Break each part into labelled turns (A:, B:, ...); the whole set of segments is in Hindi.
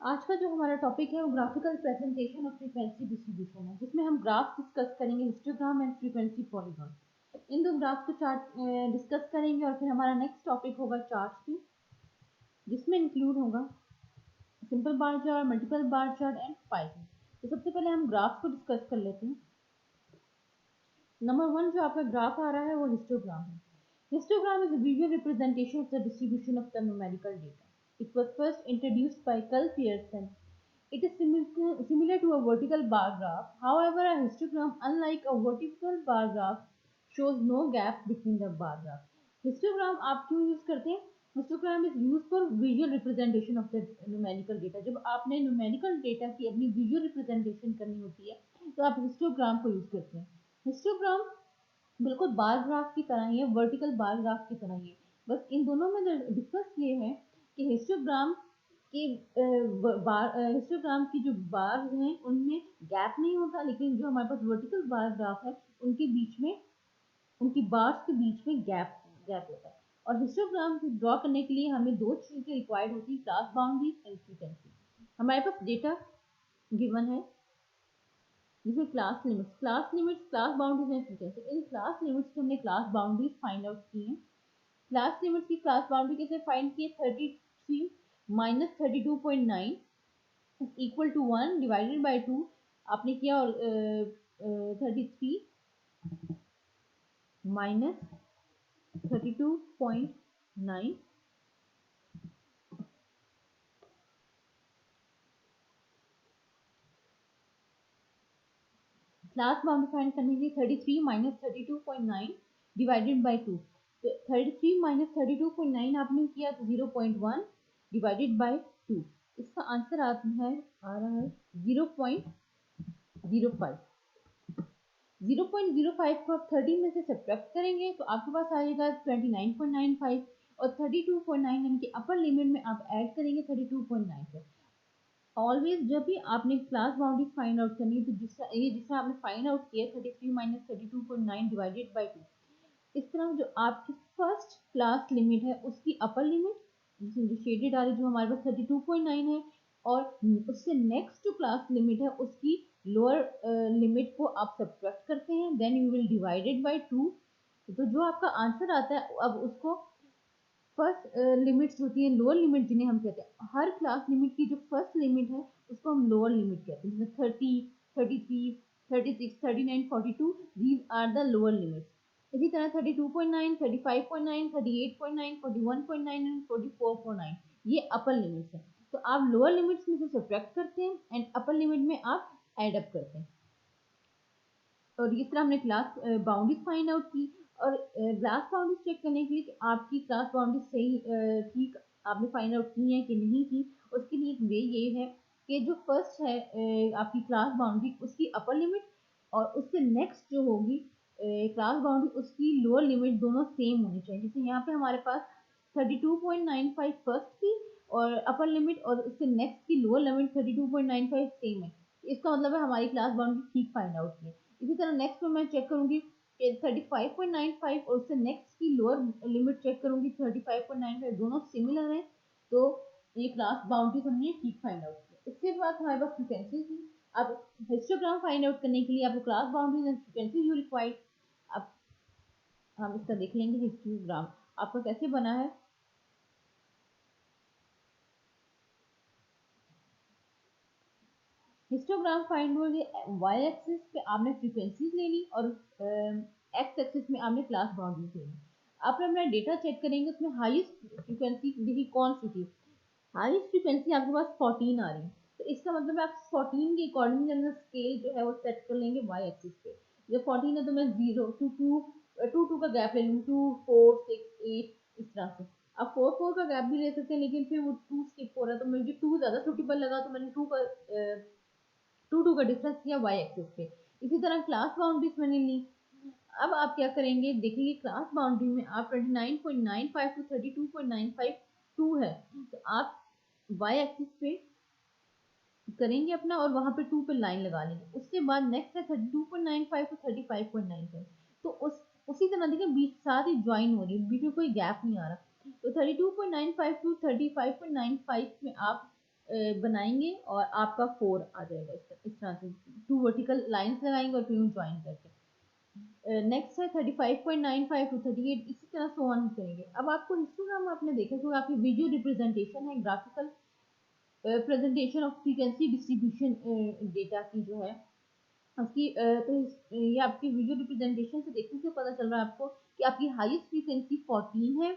A: आज का जो हमारा टॉपिक है वो graphical presentation of frequency distribution है, जिसमें हम ग्राफ डिस्कस करेंगे, हिस्टोग्राम एंड फ्रीक्वेंसी पॉलीगॉन। इन दो ग्राफ को चार्ट डिस्कस करेंगे और फिर हमारा नेक्स्ट टॉपिक होगा चार्ट पे, जिसमें इंक्लूड होगा simple bar chart, multiple bar chart and pie chart. तो सबसे पहले हम ग्राफ को डिस्कस कर लेते हैं। नंबर 1 जो आपका ग्राफ आ रहा है वो हिस्टोग्राम है। Histogram is a visual representation of the distribution of the numerical data. It was first introduced by Carl Pearson. It is similar to a vertical bar graph. However, a histogram, unlike a vertical bar graph, shows no gap between the bar graph. Histogram आप क्यों यूज करते हैं? Histogram is used for visual representation of the numerical data. जब आपने numerical data की अपनी visual representation करनी होती है, तो आप histogram को यूज करते हैं। Histogram बिल्कुल बार ग्राफ की तरह ही है, वर्टिकल बार ग्राफ की तरह ही है। बस इन दोनों में डिफरेंस ये है कि हिस्टोग्राम की हिस्टोग्राम की जो बार हैं उनमें गैप नहीं होता, लेकिन जो हमारे पास वर्टिकल बार ग्राफ है उनके बीच में, उनकी बार्स के बीच में गैप गैप होता है। और हिस्टोग्राम को ड्रॉ करने के लिए हमें दो चीजें रिक्वायर्ड होती है, क्लास बाउंड्रीज एंड फ्रीक्वेंसी। हमारे पास डेटा गिवन है जिसमें class limits, class boundaries and frequency. इन क्लास लिमिट्स से हमने क्लास बाउंड्रीज फाइंड आउट की हैं। क्लास लिमिट्स की क्लास बाउंड्री कैसे फाइंड की? 33 minus 32.9 equal to 1 divided by 2 आपने किया, और 33 माइनस 32.9 क्लास बाउंड्री फाइंड करने के लिए 33 माइनस 32.9 डिवाइडेड बाई 2। तो 33 माइनस 32.9 आपने किया तो 0.1 डिवाइडेड बाई 2। इसका आंसर आ रहा है 0.05। 0.05 को आप 30 में से सब्ट्रैक्ट करेंगे तो आपके पास आएगा 29.95, और 32.9 यानी कि अपर लिमिट में आप ऐड करेंगे 32.9। ऑलवेज जब भी आपने क्लास बाउंड्री फाइंड आउट करनी है तो जिससे आपने फाइंड आउट किया 33 माइनस 32.9 डिवाइडेड बाई 2, इस तरह जो आपकी फर्स्ट क्लास लिमिट है उसकी अपर लिमिट, जिसमें जो शेडेड आ रही जो हमारे पास 32.9 है, और उससे नेक्स्ट जो क्लास लिमिट है उसकी लोअर लिमिट को आप सब्ट्रैक्ट करते हैं, then you will divided by 2। तो जो आपका आंसर आता है अब उसको फर्स्ट लिमिट्स होती है, लोअर लिमिट जिन्हें हम कहते हैं, हर क्लास लिमिट की जो फर्स्ट लिमिट है उसको हम लोअर लिमिट कहते हैं, जैसे 30, 33, 36, 39, 42, these are the lower limits. इसी तरह 32.9, 35.9, 38.9, 41.9 एंड 44.9 ये अपर लिमिट्स हैं। तो आप लोअर लिमिट्स में से सब्ट्रैक्ट करते हैं एंड अपर लिमिट में आप एड अप करते हैं। और इस तरह हमने क्लास बाउंड्रीज फाइंड आउट की। और क्लास बाउंड्रीज चेक करने के लिए कि आपकी क्लास बाउंड्रीज सही ठीक आपने फाइंड आउट की है कि नहीं की, उसके लिए एक वे ये है कि जो फर्स्ट है आपकी क्लास बाउंड्री उसकी अपर लिमिट और उससे नेक्स्ट जो होगी क्लास बाउंड्री उसकी लोअर लिमिट दोनों सेम होनी चाहिए। जैसे यहाँ पे हमारे पास 32.95 फर्स्ट की और अपर लिमिट, और उससे नेक्स्ट की लोअर लिमिट 32.95 सेम है। इसका मतलब है हमारी क्लास बाउंड्री ठीक फाइंड आउट की है। इसी तरह नेक्स्ट में मैं चेक करूंगी कि 35.95 और उससे नेक्स्ट की लोअर लिमिट चेक करूंगी 35.95, दोनों सिमिलर हैं, तो ये क्लास बाउंड्री हमने ठीक फाइंड आउट की। इसके बाद हमारे पास फ्रीक्वेंसी थी। अब हिस्टोग्राम फाइंड आउट करने के लिए आपको class boundaries and frequency you required. अब हम इसका देख लेंगे हिस्टोग्राम आपका कैसे बना है। हिस्टोग्राम फाइंड हुआ कि वाई एक्सिस पे आपने फ्रीक्वेंसीज ले ली और एक्स एक्सिस में आपने क्लास बाउंड्रीज ले ली। आप अपना डेटा चेक करेंगे उसमें हाईएस्ट फ्रीक्वेंसी देखिए कौन सी थी। हाईएस्ट फ्रीक्वेंसी आपके पास 14 आ रही है, तो इसका मतलब आप 14 के अकॉर्डिंग अपना स्केल जो है वो सेट कर लेंगे वाई एक्सिस पे। जब 14 है तो मैं 0 टू 2 का गैप ले लूँगी, 2 4 6 8 इस तरह से। आप 4 4 का गैप भी ले सकते हैं, लेकिन फिर वो 2 स्किप हो रहा है तो मुझे 2 ज़्यादा सुटेबल लगा तो मैंने 2 का डिफरेंस किया वाई एक्सिस पे। इसी तरह क्लास बाउंड्रीज मैंने ली। अब आप क्या करेंगे देखेंगे क्लास बाउंड्री में आप 29.95 टू 32.95 2 है, तो आप वाई एक्सिस पे करेंगे अपना और वहां पे 2 पे लाइन लगा लेंगे। उसके बाद नेक्स्ट है 32.95 टू 35.95, तो उसी तरह देखिए बीच साथ ही ज्वाइन हो रही है, बीच में कोई गैप नहीं आ रहा। तो 32.95 टू 35.95 में आप बनाएंगे और आपका 4 आ जाएगा इस तरह से 2 वर्टिकल लाइंस लगाएंगे और फिर ज्वाइन करके। नेक्स्ट है 35.95 टू 38, इसी तरह सो ऑन करेंगे। अब आपको हिस्टोग्राम आपने देखा कि आपकी विजुअल रिप्रेजेंटेशन है, graphical presentation of frequency distribution data की जो है उसकी तो ये आपकी विजुअल रिप्रेजेंटेशन से देखने से पता चल रहा है आपको कि आपकी हाईएस्ट फ्रीक्वेंसी 14 है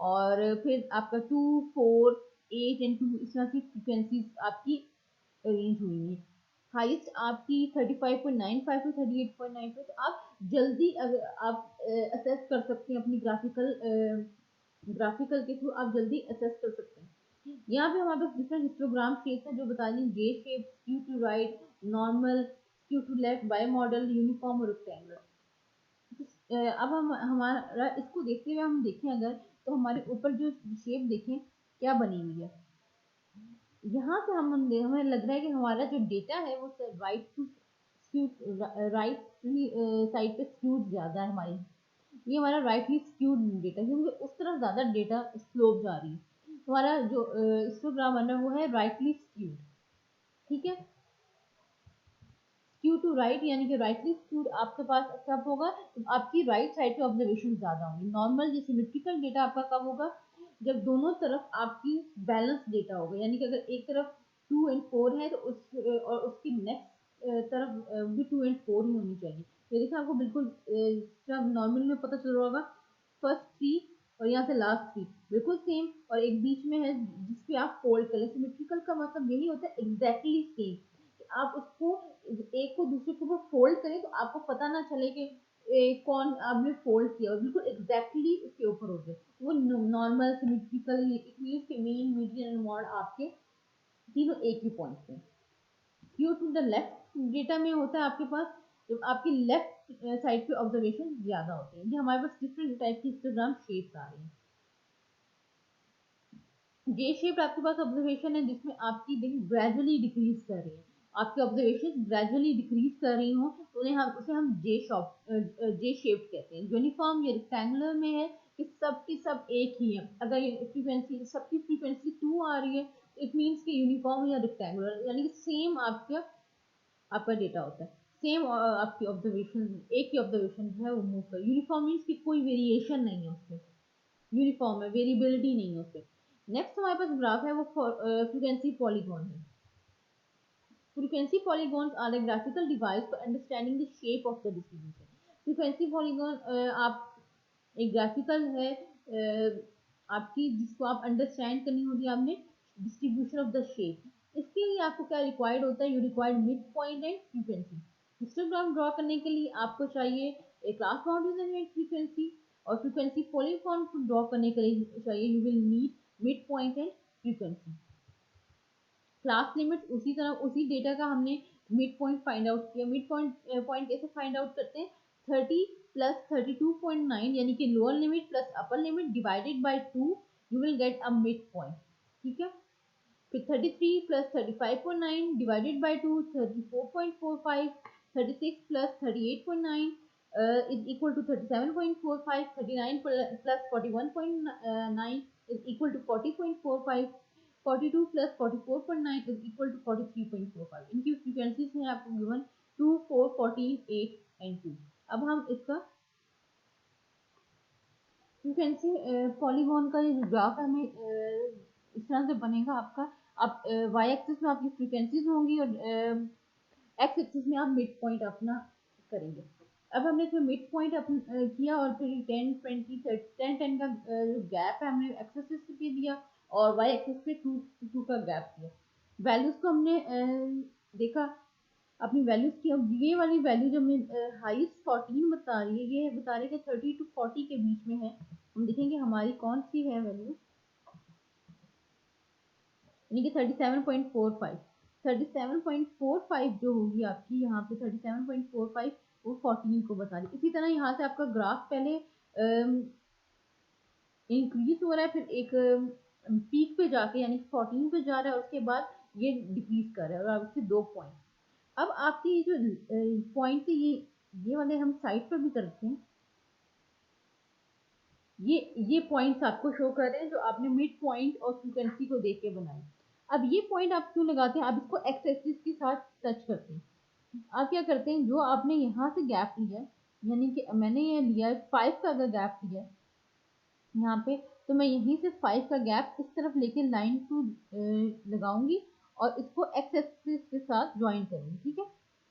A: और फिर आपका 2, 4, 8 एंड 2 इस तरह की फ्रीक्वेंसीज आपकी अरेंज हुई है। हाईएस्ट आपकी 35.95 टू 38.95, तो आप जल्दी अगर आप असेस कर सकते हैं अपनी ग्राफिकल के थ्रू आप जल्दी असेस कर सकते हैं। यहाँ पे हमारे पास डिफरेंट हिस्टोग्राम शेप्स हैं जो बता रही हैं J shape, skew to right, normal, skew to left, bimodal, uniform और रेक्टेंगुलर। अब हम हमारा इसको देखते हुए हम देखें अगर तो हमारे ऊपर जो शेप देखें क्या बनी हुई है। यहाँ से हमें लग रहा है कि हमारा जो डेटा है वो राइट टू राइट साइड पे स्क्यूड ज्यादा है हमारी। ये हमारा राइटली स्क्यूड डेटा क्योंकि उस तरफ ज्यादा डेटा स्लोप जा रही है। हमारा जो हिस्टोग्राम है वो है राइटली स्क्यूड। ठीक है, स्क्यू टू राइट यानी कि राइटली स्क्यूड आपके पास कब होगा, तो आपकी राइट साइड पे ऑब्जर्वेशन ज्यादा होंगी। नॉर्मल या सिमेट्रिकल डेटा आपका कब होगा, जब दोनों तरफ आपकी बैलेंस डेटा होगा, यानी कि अगर एक तरफ 2 एंड 4 है तो और उसकी नेक्स्ट तरफ भी 2 एंड 4 ही होनी चाहिए। तो देखिए आपको बिल्कुल जब नॉर्मल में पता चल रहा होगा फर्स्ट 3 और यहाँ से लास्ट 3 बिल्कुल सेम और एक बीच में है जिसपे आप फोल्ड करें। सिमेट्रिकल का मतलब यही होता है एग्जैक्टली सेम, आप उसको एक को दूसरे के ऊपर फोल्ड करें तो आपको पता ना चले कि कौन आपने फोल्ड किया और बिल्कुल एग्जैक्टली उसके ऊपर हो गए। वो normal, symmetrical, mean, median and mode आपके तीनों एक ही पॉइंट पे। Due to the left data में होता है आपके पास जब आपकी लेफ्ट साइड पे ऑब्जर्वेशन ज्यादा होते हैं। ये हमारे पास डिफरेंट टाइप की हिस्टोग्राम शेप्स आ रही हैं। जे शेप आपके पास ऑब्जर्वेशन है जिसमें आपकी देखिए ग्रेजुअली डिक्रीज कर रही है, आपकी ऑब्जर्वेशन ग्रेजुअली डिक्रीज कर रही हो तो उसे हम जे शेप कहते हैं। यूनिफॉर्म या रेक्टेंगुलर में है कि सब की सब एक ही है। अगर फ्रीक्वेंसी सबकी फ्रीक्वेंसी 2 आ रही है तो इट मीन्स कि यूनिफॉर्म या रेक्टेंगुलर यानी कि सेम आपका डेटा होता है। सेम आपकी ऑब्जर्वेशन एक ही ऑब्जर्वेशन जो है वो मूव कर। यूनिफॉर्म मीन्स कि कोई वेरिएशन नहीं है उसमें, यूनिफॉर्म है, वेरिएबिलिटी नहीं है उसमें। नेक्स्ट हमारे पास ग्राफ है वो फ्रीक्वेंसी पॉलीगॉन है। Frequency polygons are a graphical device for understanding the shape of the distribution. Frequency polygon आप एक ग्राफिकल है आपकी जिसको आप अंडरस्टैंड करनी होगी आपने डिस्ट्रीब्यूशन ऑफ द शेप। इसके लिए आपको क्या रिक्वायर्ड होता है, you required mid point and frequency. Histogram draw करने के लिए आपको चाहिए एक क्लास बाउंड्रीज एंड फ्रीक्वेंसी, और फ्रीक्वेंसी पॉलीगॉन को ड्रॉ करने के लिए चाहिए you will need mid point and frequency. Class limit उसी तरह उसी डेटा का हमने मिड पॉइंट फाइंड आउट किया। मिड पॉइंट कैसे फाइंड आउट करते हैं, 30 प्लस 32.9 यानी कि lower limit plus upper limit divided by 2 you will get a mid point. ठीक है, फिर 33 plus 35.9 divided by 2 34.45, 36 plus 38.9 is equal to 37.45, 39 plus 41.9 is equal to 40.45, 42 plus 44.9 is equal to 43.45। इनकी फ्रीक्वेंसीज हैं आपको गिवन 2, 4, 14, 8 एंड 2। अब हम इसका फ्रीक्वेंसी पॉलीगॉन का ये ग्राफ है हमें इस तरह से बनेगा आपका। आप वाई एक्सिस में आपकी फ्रीक्वेंसीज होंगी और एक्स एक्सिस में आप मिड पॉइंट अपना करेंगे। अब हमने इसमें मिड पॉइंट किया और फिर 10, 20, 10, 10 का जो गैप है हमने एक्स एक्सिस पे दिया और वाई एक्सिस पे 2 का गैप दिया। वैल्यूज को हमने देखा अपनी वैल्यूज की। अब ये वाली वैल्यू जो हमें हाईएस्ट 14 बता रही है, ये बता रही है कि 30 to 40 के बीच में है। हम देखेंगे हमारी कौन सी है वैल्यू, यानी कि 37.45। 37.45 जो होगी आपकी यहाँ पे 37.45 वो 14 को बता रही। इसी तरह यहाँ से आपका ग्राफ पहले इंक्रीज हो रहा है, फिर एक पीक पे जाके यानी 14 पे जा रहा है, उसके बाद ये डिक्रीज कर रहा है और आपसे 2 पॉइंट। अब आपकी जो पॉइंट है ये वाले हम साइड पर भी करते हैं। ये पॉइंट्स आपको शो कर रहे हैं जो आपने मिड पॉइंट और फ्रीक्वेंसी को देख के बनाए। अब ये पॉइंट आप क्यों लगाते हैं, आप इसको एक्स एक्सिस के साथ टच करते हैं। आप क्या करते हैं, जो आपने यहाँ से गैप लिया है, यानी कि मैंने ये लिया है 5 का अगर गैप लिया है यहाँ पे, तो मैं यहीं से 5 का गैप इस तरफ लेके लाइन को लगाऊंगी और इसको एक्स एक्सिस के साथ ज्वाइन करूंगी। ठीक है,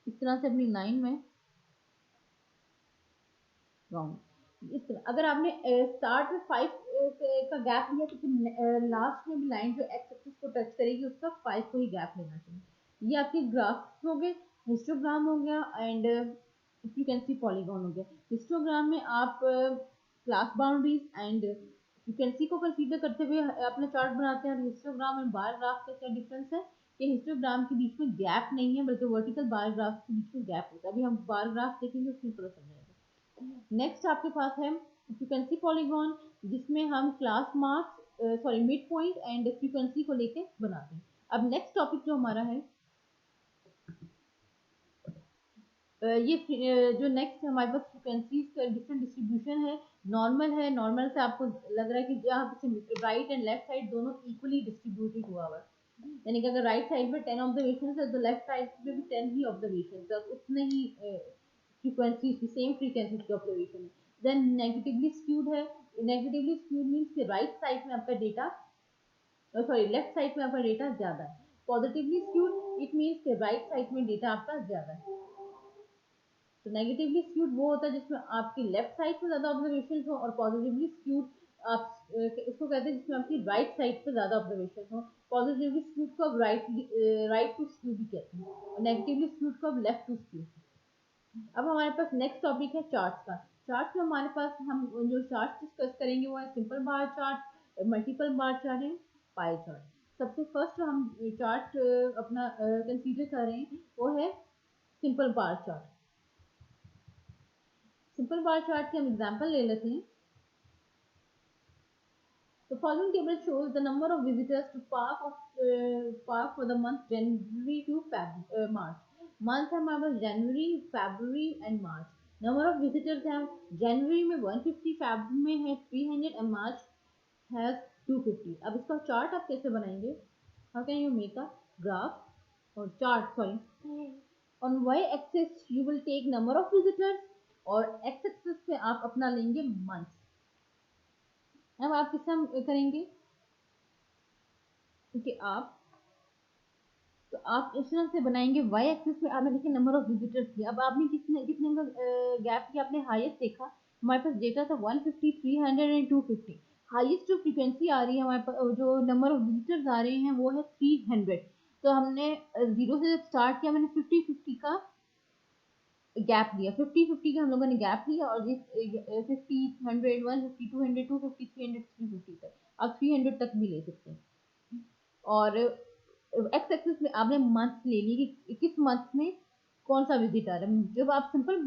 A: इस तरह से अपनी लाइन में लगाऊंगी। इस तरह अगर आपने स्टार्ट में 5 का गैप लिया तो फिर लास्ट में भी लाइन जो एक्स एक्सिस को टच करेगी उसका 5 को ही गैप लेना चाहिए। ये आपके ग्राफ्स हो गए, हिस्टोग्राम हो गया and if you can see polygon हो गया। हिस्टोग्राम में आप क्लास बाउंड्रीज एंड फ्रीक्वेंसी को कंसीडर करते हुए अपना चार्ट बनाते हैं। और हिस्टोग्राम और बार ग्राफ का क्या डिफरेंस है कि हिस्टोग्राम के बीच में गैप नहीं है बल्कि वर्टिकल बार ग्राफ के बीच में गैप होता है। अभी हम बार ग्राफ देखेंगे उसमें पता चल जाएगा। नेक्स्ट आपके पास है फ्रीक्वेंसी पॉलीगॉन, जिसमें हम class marks sorry mid point and frequency को लेके बनाते हैं। अब नेक्स्ट टॉपिक जो हमारा है ये जो नेक्स्ट हमारे पास फ्रिक्वेंसीज का डिफरेंट डिस्ट्रीब्यूशन है। नॉर्मल है, नॉर्मल से आपको लग रहा है कि जहाँ राइट एंड लेफ्ट साइड दोनों इक्वली डिस्ट्रीब्यूटेड हुआ हुआ है, यानी कि अगर राइट साइड में 10 ऑब्जर्वेशन है तो लेफ्ट साइड में भी 10 ही ऑब्जर्वेशन, तो उतने ही फ्रीक्वेंसी सेम फ्रीक्वेंसी की ऑब्जर्वेशन है। देन नेगेटिवली स्क्यूड है। नेगेटिवली स्क्यूड मीन्स कि राइट साइड में आपका डेटा सॉरी लेफ्ट साइड में आपका डेटा ज्यादा है। पॉजिटिवली स्क्यूड इट मीन्स कि राइट साइड में डेटा आपका ज्यादा है। तो नेगेटिवली स्क्यूड वो होता है जिसमें आपकी लेफ्ट साइड पे ज्यादा ऑब्जर्वेशन हो, और पॉजिटिवली स्क्यूड आप इसको कहते हैं जिसमें आपकी राइट साइड पे ज्यादा ऑब्जर्वेशन हो। पॉजिटिवली स्क्यूड को अब राइट टू स्क्यू भी कहते हैं और नेगेटिवली स्क्यूड को अब लेफ्ट टू स्क्यू। अब हमारे पास नेक्स्ट टॉपिक है चार्ट्स का। चार्ट्स में हमारे पास हम जो चार्ट डिस्कस करेंगे वो है सिंपल बार चार्ट, मल्टीपल बार चार्ट है, पाई चार्ट। सबसे फर्स्ट हम चार्ट अपना कंसीडर कर रहे हैं वो है simple bar chart. Simple bar chart के हम एग्जांपल ले लेते हैं। The following table shows the number of visitors to park for the month January to March. Month है हमारे पास January, February and March. Number of visitors हैं January में 150, February में है 300 and March has 250. अब इसका चार्ट आप कैसे बनाएंगे? How can you make a graph or chart? Sorry. On y-axis you will take number of visitors और x-axis पे आप अपना लेंगे months. अब आप किससे करेंगे क्योंकि आप इस तरह से बनाएंगे। वाई एक्सिस पे आपने देखिए नंबर ऑफ विजिटर्स किया। अब आपने कितने कितने का गैप किया, आपने हाईएस्ट देखा हमारे पास डेटा था 150, 300 एंड 250। हाईएस्ट जो फ्रीक्वेंसी आ रही है हमारे पास, जो नंबर ऑफ विजिटर्स आ रहे हैं वो है 300। तो हमने जीरो से जब स्टार्ट किया मैंने 50-50 का गैप लिया, 50-50 का हम लोगों ने गैप लिया और 50, 100, 150, 200, 250, 300, 350 तक आप 300 तक भी ले सकते हैं। और एक्स एक्सिस में आपने मंथ ले ली कि किस मंथ में कौन सा विजिट आ रहा है। जब आप सिंपल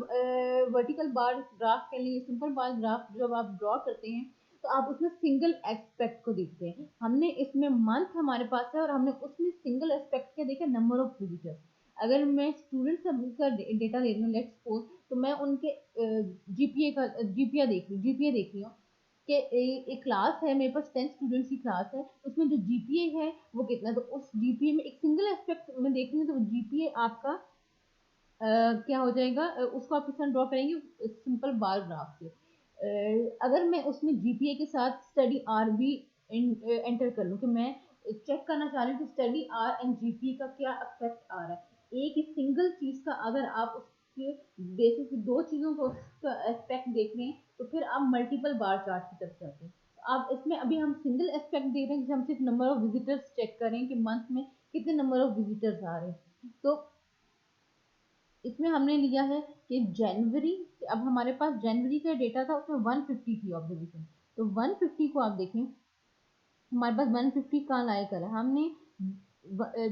A: वर्टिकल बार ग्राफ के लिए सिंपल बार ग्राफ जब आप ड्रॉ करते हैं तो आप उसमें सिंगल एस्पेक्ट को देखते हैं। हमने इसमें मंथ हमारे पास है और हमने उसमें सिंगल एस्पेक्ट के देखे नंबर ऑफ विजिटर्स। अगर मैं स्टूडेंट का डेटा ले रही हूँ लेट्स सपोज, तो मैं उनके जीपीए देख रही हूँ कि एक क्लास है मेरे पास 10 स्टूडेंट्स की क्लास है, उसमें जो जीपीए है वो कितना है। तो उस जीपीए में एक सिंगल एस्पेक्ट में देखेंगे तो जीपीए आपका क्या हो जाएगा, उसको आप किस तरह ड्रॉ करेंगे सिंपल बार ग्राफ से। अगर मैं उसमें जीपीए के साथ स्टडी आर भी एंटर कर लूँ कि मैं चेक करना चाह रही हूँ कि स्टडी आर एंड जीपीए का क्या इफेक्ट आ रहा है एक ही सिंगल चीज का, अगर आप उसके बेसिस पे दो चीजों को उसका एस्पेक्ट देख रहे हैं तो फिर आप मल्टीपल बार चार्ट की तरफ जाते हैं। आप इसमें अभी हम सिंगल एस्पेक्ट देख रहे हैं कि हम सिर्फ नंबर ऑफ विजिटर्स चेक करें कि मंथ में कितने नंबर ऑफ विजिटर्स आ रहे हैं। तो इसमें हमने लिया है कि जनवरी, अब हमारे पास जनवरी का डेटा था उसमें 150 थी ऑब्जर्वेशन। तो 150 को आप देखें हमारे पास 150 कहाँ लाया कर है, हमने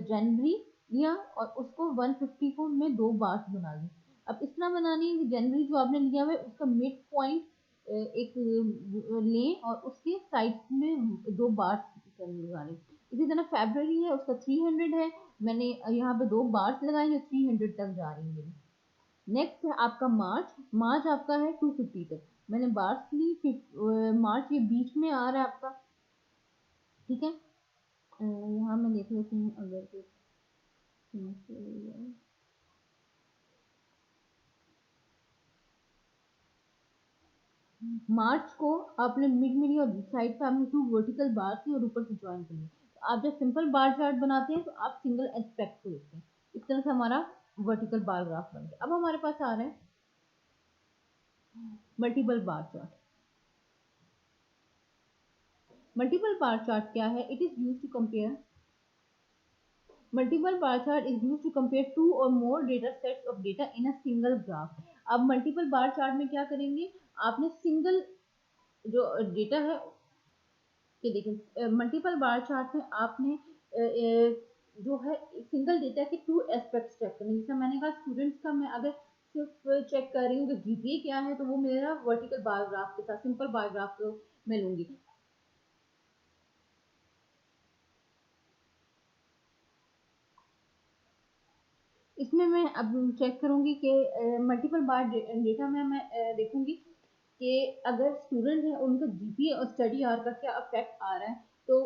A: जनवरी लिया और उसको 150 को में दो बार्स बना ली। अब इस तरह बनानी है कि जनवरी जो आपने लिया हुआ है उसका मिड पॉइंट एक लें और उसके साइड में दो बार्स लगा लें। इसी तरह फेब्रवरी है उसका 300 है, मैंने यहाँ पे दो बार्स लगाए जो 300 तक जा रही है। नेक्स्ट है आपका मार्च, मार्च आपका है 250 तक, मैंने बार्स ली। मार्च ये बीच में आ रहा है आपका, ठीक है। यहाँ मैं देख लेती हूँ अगर कुछ समस्या है। मार्च को आपने मिड मिडी और साइड पे आपने 2 वर्टिकल बार की और ऊपर से ज्वाइन कर लिया। तो आप जब सिंपल बार चार्ट बनाते हैं तो आप सिंगल एस्पेक्ट को देखते हैं। इस तरह से हमारा वर्टिकल बार ग्राफ बन गया। अब हमारे पास आ रहा है multiple bar chart. Multiple bar chart क्या है? It is used to compare Multiple bar chart is used to compare two or more data sets of data in a single graph. अब मल्टीपल बार चार्ट में क्या करेंगे? आपने सिंगल जो डेटा है कि देखिए मल्टीपल बार चार्ट में आपने जो है सिंगल डेटा के 2 एस्पेक्ट्स चेक करने। जैसे मैंने कहा स्टूडेंट्स का मैं अगर सिर्फ चेक कर रही हूँ कि जीपीए क्या है तो वो मेरा वर्टिकल बार ग्राफ के साथ सिंपल बार ग्राफ को मैं लूंगी। इसमें मैं अब चेक करूंगी कि मल्टीपल बार डेटा में मैं देखूंगी कि अगर स्टूडेंट है उनका जीपीए और स्टडी आवर का क्या अफेक्ट आ रहा है। तो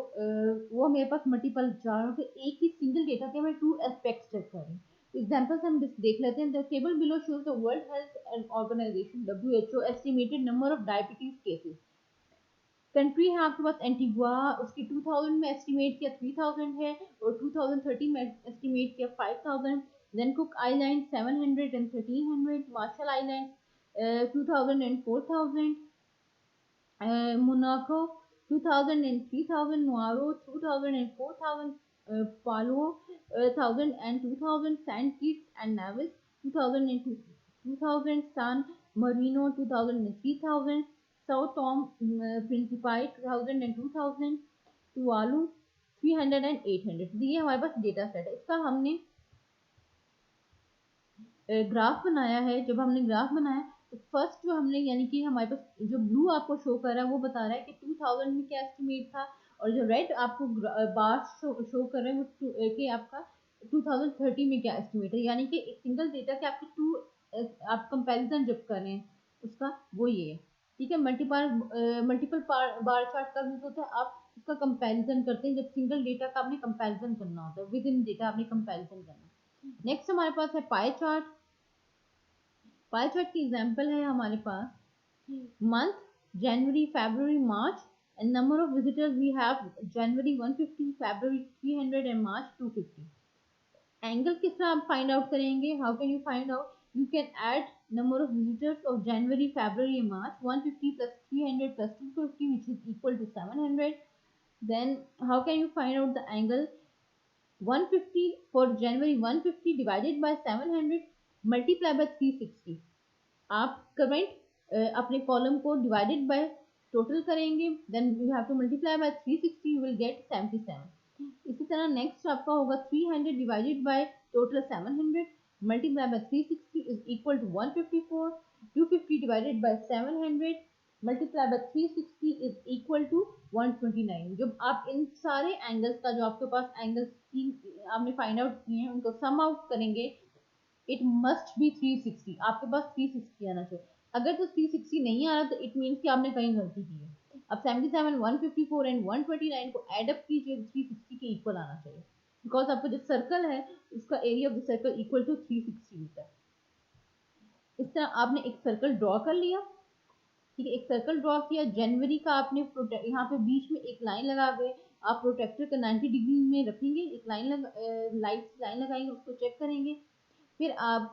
A: वो मेरे पास मल्टीपल चार तो एक ही सिंगल डेटा के मैं 2 एस्पेक्ट्स चेक कर रही हूँ। एग्जांपल्स हम देख लेते हैं। The table below shows the world health organisation WHO estimated number of diabetes cases. Country है आपके पास एंटीगुआ, उसकी 2000 में एस्टिमेट किया 3000 है और 2030 में एस्टिमेट किया 5000। Then Cook Island 700 and 1300, Marshall Island 2000 and 4000, Monaco 2000 and 3000, Nauru 2000 and 4000, Palau 1000 and 2000, Saint Kitts and Nevis 2000 and 2000, San Marino 2000 and 3000, Sao Tome Principe 2000 and 2000, Tuvalu 300 and 800। ये हमारे पास डेटा सेट है। इसका हमने ग्राफ बनाया है। जब हमने ग्राफ बनाया तो फर्स्ट जो हमने यानी कि हमारे पास जो ब्लू आपको शो कर रहा है वो बता रहा है कि 2000 में क्या एस्टिमेट था और जो रेड आपको बार शो कर रहा है वो कि आपका 2030 में क्या एस्टिमेट है। यानी कि एक सिंगल डेटा के आपके आप कंपैरिजन जब कर रहे हैं उसका वो ये है। ठीक है। मल्टीपल बार चार्ट का यूज होता है। आप उसका कंपैरिजन करते हैं जब सिंगल डेटा का आपने कंपैरिजन करना होता है। विद इन डेटा आपने कंपैरिजन करना। नेक्स्ट हमारे पास है पाई चार्ट। पाई चार्ट की एग्जांपल है हमारे पास month January February March and number of visitors we have January 150, February 300 and March 250। Angle किस तरह आप फाइंड आउट करेंगे? How can you find out? You can add number of visitors of January February and March 150 plus 300 plus 250 which is equal to 700. Then how can you find out the angle? 150 for January 150 divided by 700 multiply by 360। आप करंट अपने कॉलम को डिवाइडेड बाय टोटल करेंगे। Then you have to multiply by 360, you will get 77। इसी तरह नेक्स्ट आपका होगा 300 divided by total 700 multiply by 360 is equal to 154। 250 divided by 700 multiply by 360 is equal to 129। जब आप इन सारे एंगल्स का जो आपके पास एंगल्स आपने फाइंड आउट किए हैं उनको सम आउट करेंगे। It must be 360। आपके पास 360 आना चाहिए। अगर तो 360 नहीं आ रहा तो इट मीन्स कि आपने कहीं गलती की है। अब 77 154 एंड 129 को एड अप कीजिए 360 के इक्वल आना चाहिए। बिकॉज आपका जो सर्कल है उसका area of the circle equal to 360 होता है। इस तरह आपने एक सर्कल ड्रॉ कर लिया। ठीक है। एक सर्कल ड्रॉ किया। जनवरी का आपने यहाँ पे बीच में एक लाइन लगा के आप प्रोटेक्टर का 90 डिग्री में रखेंगे। एक लाइट लाइन लगाएंगे उसको चेक करेंगे। फिर आप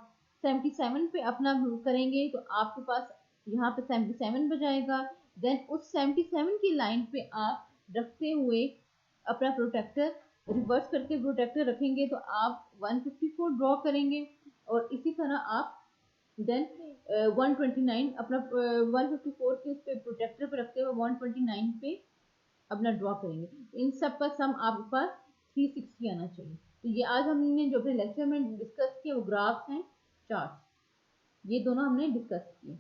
A: 77 पे अपना करेंगे तो आपके पास यहाँ पे 77 बजाएगा। देन उस 77 की लाइन पे आप रखते हुए अपना प्रोटेक्टर रिवर्स करके प्रोटेक्टर रखेंगे तो आप 154 ड्रॉ करेंगे और इसी तरह आप देन 129 अपना 154 के उस पे प्रोटेक्टर पे रखते हुए 129 पे अपना ड्रॉ करेंगे। इन सब का सम आपके पास 360 आना चाहिए। तो ये आज हमने जो अपने लेक्चर में डिस्कस किया वो ग्राफ्स हैं, चार्ट्स, ये दोनों हमने डिस्कस किए।